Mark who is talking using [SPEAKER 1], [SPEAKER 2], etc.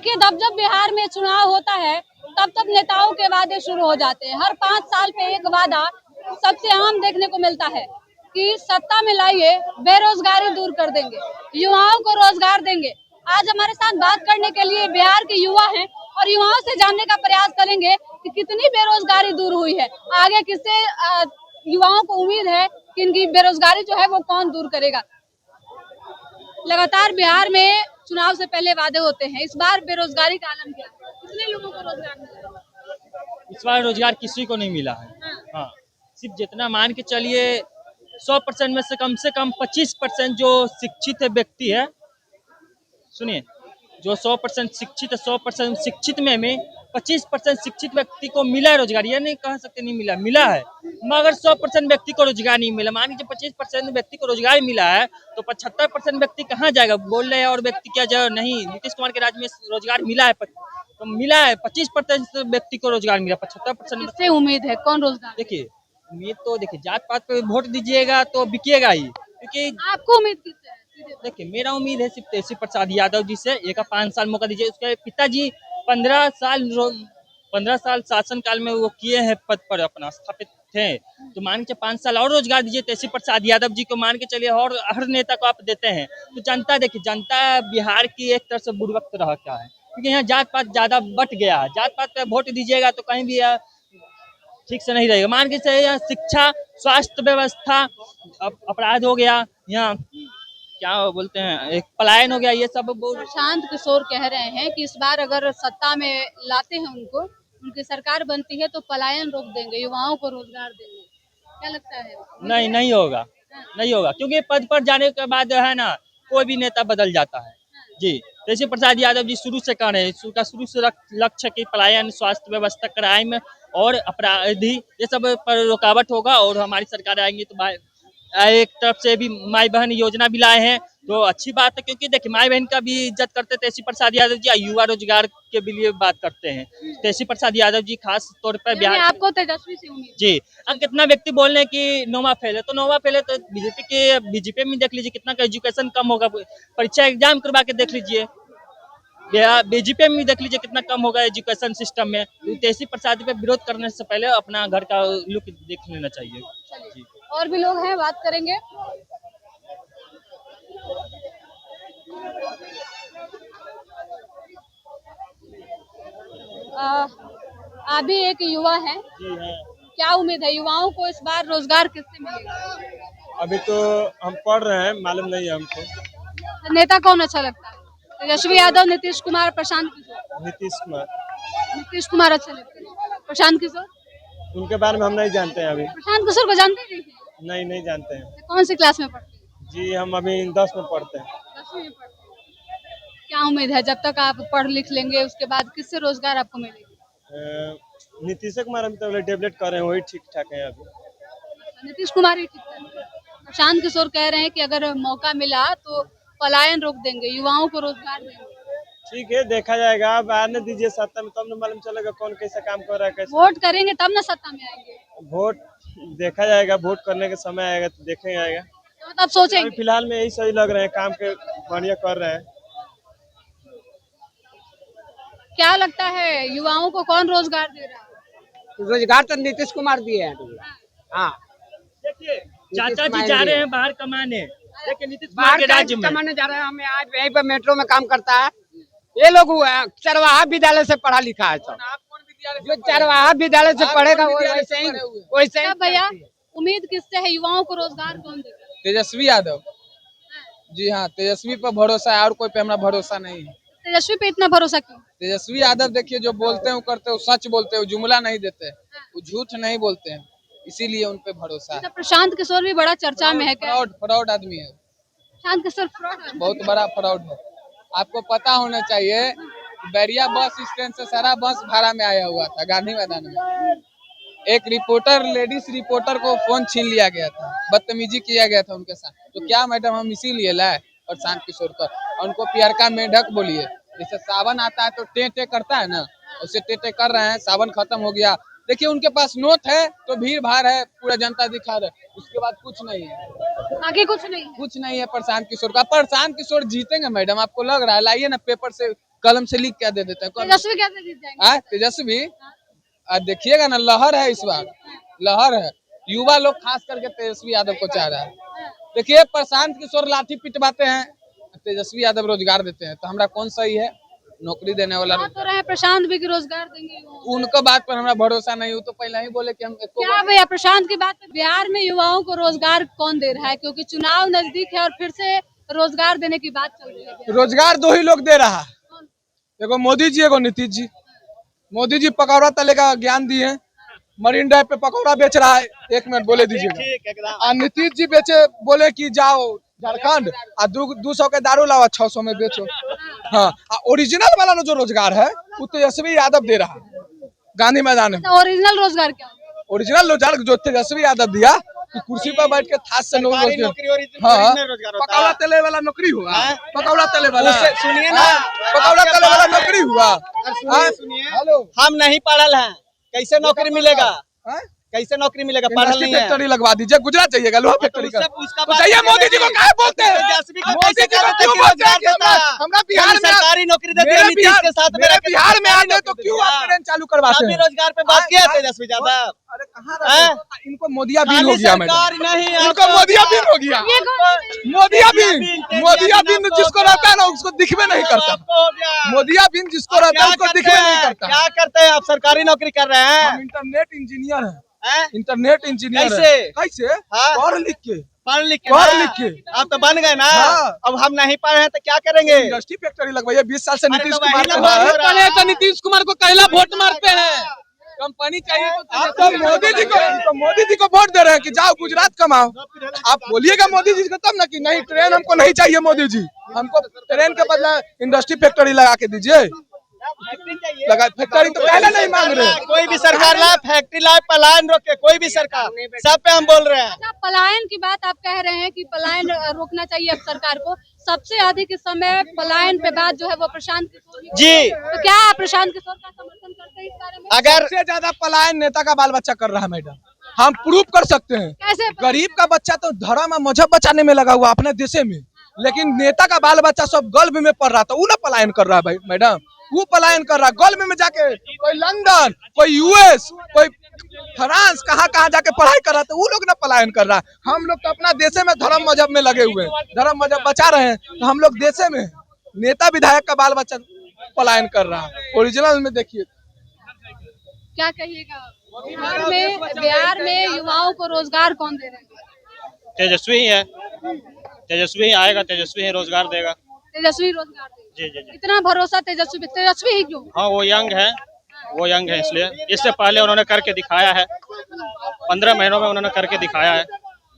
[SPEAKER 1] देखिए, जब जब बिहार में चुनाव होता है तब तब नेताओं के वादे शुरू हो जाते हैं। हर 5 साल पे एक वादा सबसे आम देखने को मिलता है कि सत्ता में लाइए, बेरोजगारी दूर कर देंगे, युवाओं को रोजगार देंगे। आज हमारे साथ बात करने के लिए बिहार के युवा हैं और युवाओं से जानने का प्रयास करेंगे कि कितनी बेरोजगारी दूर हुई है, आगे किससे युवाओं को उम्मीद है कि इनकी बेरोजगारी जो है वो कौन दूर करेगा। लगातार बिहार में चुनाव से पहले वादे होते हैं, इस बार बेरोजगारी का आलम क्या है? कितने लोगों को रोजगार मिला?
[SPEAKER 2] इस बार रोजगार किसी को नहीं मिला है। हाँ, सिर्फ जितना मान के चलिए 100% में से कम 25% जो शिक्षित व्यक्ति है, सुनिए, जो 100% शिक्षित है, 100% शिक्षित में 25% शिक्षित व्यक्ति को मिला है रोजगार। ये नहीं कह सकते नहीं मिला, मिला है, मगर 100% व्यक्ति को रोजगार नहीं मिला। मान लीजिए 25% व्यक्ति को रोजगार मिला है तो 75% व्यक्ति कहाँ जाएगा? बोल रहे हैं और व्यक्ति क्या जाए? नहीं, नीतीश कुमार के राज्य में रोजगार मिला है, तो मिला है 25% व्यक्ति को रोजगार मिला, 75%
[SPEAKER 1] किससे उम्मीद है, कौन रोजगार?
[SPEAKER 2] देखिए, उम्मीद तो देखिए, जात पात पे वोट दीजिएगा तो बिकेगा ही, क्योंकि
[SPEAKER 1] आपको उम्मीद किससे है?
[SPEAKER 2] देखिए, मेरा उम्मीद है सिर्फ तेजी प्रसाद यादव जी से। एक 5 साल मौका दीजिए। उसके पिताजी 15 साल शासन काल में वो किए हैं, पद पर अपना स्थापित थे, तो मान के 5 साल और रोजगार दीजिए तेजी प्रसाद यादव जी को, मान के चलिए, और हर नेता को आप देते हैं तो जनता, देखिए, जनता बिहार की एक तरह से बुड़वक रहता है, क्योंकि यहाँ जात पात ज्यादा बट गया है। जात पात पे वोट दीजिएगा तो कहीं भी ठीक से नहीं रहेगा। मान के चलिए शिक्षा, स्वास्थ्य व्यवस्था, अपराध हो गया, यहाँ क्या बोलते हैं, एक पलायन हो गया, ये सब
[SPEAKER 1] प्रशांत किशोर कह रहे हैं कि इस बार अगर सत्ता में लाते हैं उनको, उनकी सरकार बनती है तो पलायन रोक देंगे, युवाओं को रोजगार देंगे। क्या लगता है?
[SPEAKER 2] नहीं, नहीं होगा, नहीं होगा, क्योंकि पद पर जाने के बाद है ना, कोई भी नेता बदल जाता है जी। तेजी प्रसाद यादव जी शुरू से कर रहे हैं, उनका शुरू से लक्ष्य की पलायन, स्वास्थ्य व्यवस्था, क्राइम और अपराधी, ये सब पर रुकावट होगा। और हमारी सरकार आएंगी तो एक तरफ से भी माई बहन योजना भी लाए हैं, तो अच्छी बात है, क्योंकि देखिए, माई बहन का भी इज्जत करते हैं तेजी प्रसाद यादव जी, युवा रोजगार के लिए बात करते हैं तेजी प्रसाद यादव जी, खास तौर पर बिहार।
[SPEAKER 1] आपको तेजस्वी से उम्मीद
[SPEAKER 2] जी। अब कितना व्यक्ति बोल रहे हैं कि नोवा फेल है, तो नोवा फेल है तो बीजेपी में देख लीजिए कितना का एजुकेशन कम होगा, परीक्षा एग्जाम करवा के देख लीजिए, बीजेपी में देख लीजिए कितना कम होगा एजुकेशन सिस्टम में। तो तेजी प्रसाद पे विरोध करने से पहले अपना घर का लुक देख लेना चाहिए जी।
[SPEAKER 1] और भी लोग हैं, बात करेंगे। अभी एक युवा है
[SPEAKER 2] जी हाँ।
[SPEAKER 1] क्या उम्मीद है युवाओं को इस बार रोजगार किससे मिलेगा?
[SPEAKER 3] अभी तो हम पढ़ रहे हैं, मालूम नहीं है हमको।
[SPEAKER 1] नेता कौन अच्छा लगता है? तेजस्वी यादव, नीतीश कुमार, प्रशांत किशोर?
[SPEAKER 3] नीतीश कुमार।
[SPEAKER 1] नीतीश कुमार अच्छा लगता है। प्रशांत किशोर?
[SPEAKER 3] उनके बारे में हम नहीं जानते हैं अभी।
[SPEAKER 1] प्रशांत किशोर को जानते ही नहीं?
[SPEAKER 3] नहीं, नहीं जानते हैं।
[SPEAKER 1] कौन सी क्लास में पढ़ते हैं?
[SPEAKER 3] जी, हम अभी 10 में पढ़ते हैं।
[SPEAKER 1] 10वीं में पढ़ते हैं। क्या उम्मीद है, जब तक आप पढ़ लिख लेंगे उसके बाद किससे रोजगार आपको मिलेगी?
[SPEAKER 3] नीतीश कुमार अभी तो डेवलप कर रहे हैं, वही ठीक ठाक है अभी।
[SPEAKER 1] नीतीश कुमार ही ठीक है। प्रशांत किशोर कह रहे हैं कि अगर मौका मिला तो पलायन रोक देंगे, युवाओं को रोजगार देंगे।
[SPEAKER 3] ठीक है, देखा जाएगा। आप आने दीजिए सत्ता में, तब न मालूम चलेगा कौन कैसा काम कर रहा है, कैसे।
[SPEAKER 1] वोट करेंगे तब ना सत्ता में आएंगे।
[SPEAKER 3] वोट देखा जाएगा, वोट करने का समय आएगा तो देखेंगे आएगा।
[SPEAKER 1] तो तब सोचेंगे।
[SPEAKER 3] फिलहाल में यही सही लग रहे हैं, काम के बढ़िया कर रहे हैं।
[SPEAKER 1] क्या लगता है युवाओं को कौन रोजगार दे रहा है?
[SPEAKER 4] रोजगार तो नीतीश कुमार दिए हैं। हाँ,
[SPEAKER 2] देखिए, चाचा जी जा रहे हैं बाहर कमाने, देखिए नीतीश कुमार
[SPEAKER 4] बाहर
[SPEAKER 2] के राज्य में
[SPEAKER 4] कमाने जा रहे हैं। हमें आज यहीं पे मेट्रो में काम करता है। ये लोग हुआ है चरवाहा विद्यालय से पढ़ा लिखा है सब। जो चरवाहा विद्यालय से पढ़ेगा वो वैसे ही।
[SPEAKER 1] भैया, उम्मीद किससे है, युवाओं को रोजगार कौन देगा?
[SPEAKER 5] तेजस्वी यादव जी हाँ, तेजस्वी पर भरोसा है और कोई पे हमारा भरोसा नहीं है।
[SPEAKER 1] तेजस्वी पे इतना भरोसा क्यों?
[SPEAKER 5] तेजस्वी यादव देखिए, जो बोलते हैं वो करते हैं, वो सच बोलते हैं, वो जुमला नहीं देते, वो झूठ नहीं बोलते हैं, इसीलिए उन पे भरोसा है।
[SPEAKER 1] प्रशांत किशोर भी बड़ा चर्चा में है।
[SPEAKER 5] फ्रॉड आदमी है
[SPEAKER 1] प्रशांत किशोर, फ्रॉड,
[SPEAKER 5] बहुत बड़ा फ्रॉड है। आपको पता होना चाहिए, बैरिया बस स्टैंड से सारा बस भाड़ा में आया हुआ था गांधी मैदान में। एक रिपोर्टर, लेडीज रिपोर्टर को फोन छीन लिया गया था, बदतमीजी किया गया था उनके साथ। तो क्या मैडम, हम इसीलिए लाए प्रशांत किशोर को? उनको पियरका मेढक बोलिए। जैसे सावन आता है तो टे टे करता है ना, उसे टे टे कर रहे हैं। सावन खत्म हो गया, देखिए उनके पास नोट है तो भीड़ भाड़ है, पूरा जनता दिखा रहे, उसके बाद कुछ नहीं है,
[SPEAKER 1] आगे कुछ नहीं
[SPEAKER 5] है प्रशांत किशोर का। प्रशांत किशोर जीतेंगे मैडम, आपको लग रहा है? लाइए ना पेपर से कलम से लिख क्या दे देते हैं
[SPEAKER 1] तेजस्वी कैसे जीत जाएंगे?
[SPEAKER 5] तेजस्वी देखिएगा ना, लहर है इस बार, लहर है। युवा लोग खास करके तेजस्वी यादव को चाह रहा है। देखिए प्रशांत किशोर लाठी पिटवाते हैं, तेजस्वी यादव रोजगार देते हैं, तो हमारा कौन सही है? नौकरी देने वाला
[SPEAKER 1] तो रहे प्रशांत भी कि रोजगार देंगे वो।
[SPEAKER 5] उनका बात पर हमारा भरोसा नहीं हो, तो पहले ही बोले कि हम
[SPEAKER 1] क्या भैया प्रशांत की बात पे बिहार में युवाओं को रोजगार कौन दे रहा है? क्योंकि चुनाव नजदीक है और फिर से रोजगार देने की बात चल रही है।
[SPEAKER 6] रोजगार दो ही लोग दे रहा है, एगो मोदी जी एगो नीतीश जी। मोदी जी पकौड़ा तले का ज्ञान दिए, मरीन ड्राइव पे पकौड़ा बेच रहा है, 1 मिनट बोले दीजिएगा। और नीतीश जी बेचे बोले कि जाओ झारखंड और 200 के दारू लाओ 600 में बेचो। हाँ, ओरिजिनल वाला जो रोजगार है वो तेजस्वी यादव दे रहा है गांधी मैदान में।
[SPEAKER 1] ओरिजिनल रोजगार क्या?
[SPEAKER 6] ओरिजिनल रोजगार जो तेजस्वी यादव दिया कि कुर्सी पर बैठ के थास से नौकरी। हाँ, पकौड़ा तले वाला नौकरी हुआ, पकौड़ा तले वाला
[SPEAKER 3] सुनिए ना,
[SPEAKER 6] पकौड़ा तले वाला नौकरी हुआ।
[SPEAKER 3] हेलो, हम नहीं पढ़ल हैं, कैसे नौकरी मिलेगा? कैसे नौकरी मिलेगा? पढ़ल नहीं है।
[SPEAKER 6] फैक्ट्री लगवा दीजिए, गुजरात जाइएगा, लोहा फैक्ट्री का तो चाहिए। मोदी जी को क्या बोलते हैं? मोदी जी को क्यों बोलते हैं कि हमरा बिहार में
[SPEAKER 3] सरकारी नौकरी देते हैं नीतीश के साथ?
[SPEAKER 6] मेरे बिहार में आते तो क्यों आप ट्रेन चालू करवाते हैं?
[SPEAKER 3] रोजगार पे बात किया तेजस्वी यादव।
[SPEAKER 6] अरे कहाँ रहते? इनको मोदिया बिन हो गया मैडम,
[SPEAKER 3] नहीं,
[SPEAKER 6] इनको मोदिया बिन हो गया। मोदिया बिन जिसको रहता है ना उसको दिखबे नहीं करता। मोदिया बिन जिसको रहता है उसको दिखबे नहीं करता।
[SPEAKER 3] क्या करते हैं आप? सरकारी नौकरी कर रहे हैं।
[SPEAKER 6] हम इंटरनेट इंजीनियर हैं। इंटरनेट इंजीनियर कैसे? पढ़ लिख के
[SPEAKER 3] आप तो बन गए ना।
[SPEAKER 6] हाँ।
[SPEAKER 3] अब हम नहीं पढ़े हैं तो क्या करेंगे?
[SPEAKER 6] Industry factory लगवाइए। 20 साल से नीतीश
[SPEAKER 3] तो
[SPEAKER 6] कुमार
[SPEAKER 3] वही
[SPEAKER 6] को
[SPEAKER 3] ना बात हो रहा है।
[SPEAKER 5] तो नीतीश कुमार को पहला वोट मारते हैं। कंपनी चाहिए
[SPEAKER 6] आप तो मोदी जी को वोट दे रहे हैं कि जाओ गुजरात कमाओ। आप बोलिएगा मोदी जी को तब ना कि नहीं ट्रेन हमको नहीं चाहिए मोदी जी, हमको ट्रेन के बदला इंडस्ट्री फैक्ट्री लगा के दीजिए। लगा फैक्ट्री तो पहले नहीं मांग रहे।
[SPEAKER 3] कोई भी सरकार लाए, फैक्ट्री लाए, पलायन रोके, कोई भी सरकार, सब पे हम बोल रहे हैं।
[SPEAKER 1] अच्छा, पलायन की बात आप कह रहे हैं कि पलायन रोकना चाहिए अब सरकार को। सबसे अधिक इस समय पलायन पे बात जो है वो प्रशांत किशोर
[SPEAKER 3] जी,
[SPEAKER 1] तो क्या आप प्रशांत किशोर का समर्थन करते हैं इस बारे में?
[SPEAKER 3] अगर
[SPEAKER 6] सबसे ज्यादा पलायन नेता का बाल बच्चा कर रहा है मैडम, हम प्रूव कर सकते हैं।
[SPEAKER 1] कैसे?
[SPEAKER 6] गरीब का बच्चा तो धर्म और मजहब बचाने में लगा हुआ अपने देश में, लेकिन नेता का बाल बच्चा सब गल्फ में पढ़ रहा था, वो ना पलायन कर रहा है भाई मैडम, वो पलायन कर रहा है गल्फ में जाके। कोई लंदन, कोई यूएस, कोई फ्रांस, कहाँ कहाँ जाके पढ़ाई कर रहा था, वो लोग ना पलायन कर रहा है। हम लोग तो अपना देश में धर्म मजहब में लगे हुए हैं, धर्म मजहब बचा रहे हैं, तो हम लोग देश में नेता विधायक का बाल बच्चा पलायन कर रहा है। ओरिजिनल में देखिए
[SPEAKER 1] क्या कहिएगा? बिहार में युवाओं को रोजगार कौन दे रहे हैं?
[SPEAKER 2] तेजस्वी ही है, तेजस्वी ही आएगा, तेजस्वी ही रोजगार देगा।
[SPEAKER 1] तेजस्वी रोजगार देगा।
[SPEAKER 2] जी।
[SPEAKER 1] इतना भरोसा तेजस्वी ही क्यों?
[SPEAKER 2] हाँ, वो यंग है इसलिए। इससे पहले उन्होंने करके दिखाया है, 15 महीनों में उन्होंने करके दिखाया है।